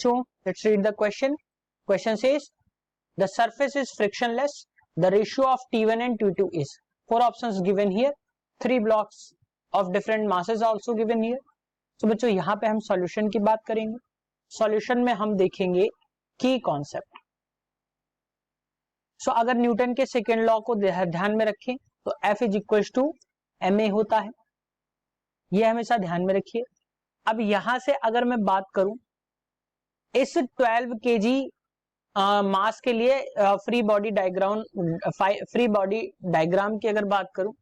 बच्चों let's read the question. Question says the surface is frictionless, the ratio of T1 and T2 is. 4 options given here, 3 blocks of different masses also given here. तो बच्चों यहाँ पे हम solution की बात करेंगे. Solution में हम देखेंगे की कॉन्सेप्ट. सो अगर न्यूटन के सेकेंड लॉ को ध्यान में रखें तो F is equal to ma होता है, ये हमेशा ध्यान में रखिए. अब यहां से अगर मैं बात करूं इस 12 kg मास के लिए फ्री बॉडी डायग्राम की अगर बात करूं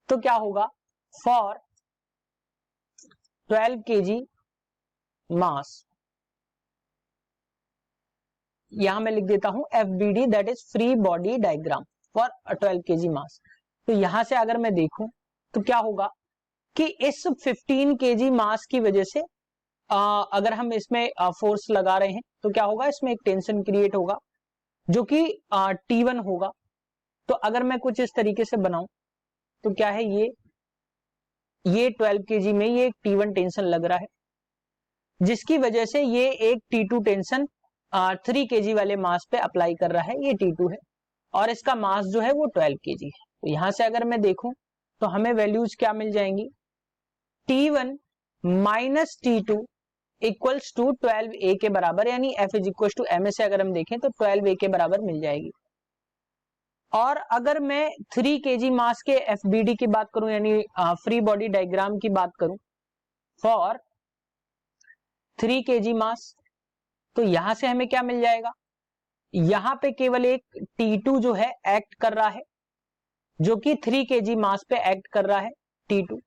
तो क्या होगा, फॉर 12 kg मास, यहां मैं लिख देता हूं FBD, that is free body diagram for 12 kg मास. तो यहां से अगर मैं देखूं तो क्या होगा कि इस 15 kg मास की वजह से अगर हम इसमें फोर्स लगा रहे हैं तो क्या होगा, इसमें एक टेंशन क्रिएट होगा जो कि T1 होगा. तो अगर मैं कुछ इस तरीके से बनाऊं तो क्या है, ये 12 kg में ये एक T1 टेंशन लग रहा है, जिसकी वजह से ये एक T2 टेंशन 3 kg वाले मास पे अप्लाई कर रहा है, ये T2 है और इसका मास जो है वो 12 kg है. तो यहां से अगर मैं देखूं तो हमें वैल्यूज क्या मिल जाएंगी, T1 minus T2 equals to 12a के बराबर, यानी F is equal to ma से अगर हम देखें तो 12a के बराबर मिल जाएगी. और अगर मैं 3 kg मास के FBD की बात करूं, यानी फ्री बॉडी डायग्राम की बात करूं फॉर 3 kg मास, तो यहां से हमें क्या मिल जाएगा, यहां पे केवल एक T2 जो है एक्ट कर रहा है, जो कि 3 kg मास पे एक्ट कर रहा है T2.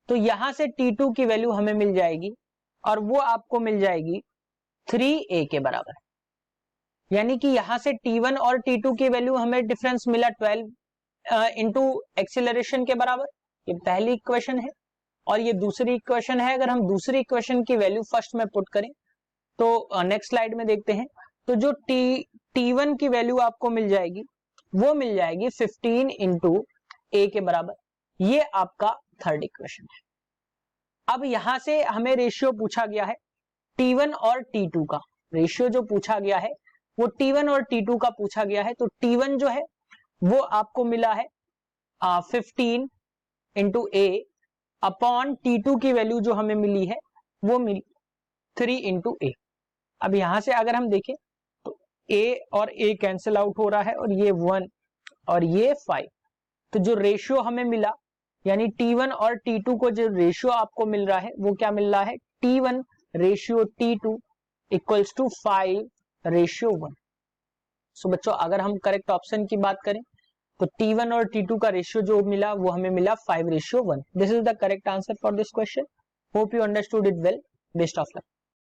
तो यहां से T2 की वैल्यू हमें मिल जाएगी और वो आपको मिल जाएगी 3a के बराबर. यानी कि यहां से T1 और T2 की वैल्यू हमें डिफरेंस मिला 12 इंटू एक्सीलरेशन के बराबर. ये पहली इक्वेशन है और ये दूसरी इक्वेशन है. अगर हम दूसरी इक्वेशन की वैल्यू फर्स्ट में पुट करें तो नेक्स्ट स्लाइड में देखते हैं, तो जो T1 की वैल्यू आपको मिल जाएगी वो मिल जाएगी 15 इंटू a के बराबर. ये आपका थर्ड इक्वेशन है. अब यहां से हमें रेशियो पूछा गया है T1 और T2 का. रेशियो जो पूछा गया है वो T1 और T2 का पूछा गया है. तो T1 जो है वो आपको मिला है 15 इंटू a अपॉन T2 की वैल्यू जो हमें मिली है वो मिली 3 इंटू a. अब यहां से अगर हम देखें तो a और a कैंसिल आउट हो रहा है और ये 1 और ये 5. तो जो रेशियो हमें मिला, यानी T1 और T2 को जो रेशियो आपको मिल रहा है वो क्या मिल रहा है, T1 ratio T2 equals to 5 ratio 1. So बच्चों अगर हम करेक्ट ऑप्शन की बात करें तो T1 और T2 का रेशियो जो मिला वो हमें मिला 5 ratio 1. This is the correct answer for this question. Hope you understood it well. Best of luck.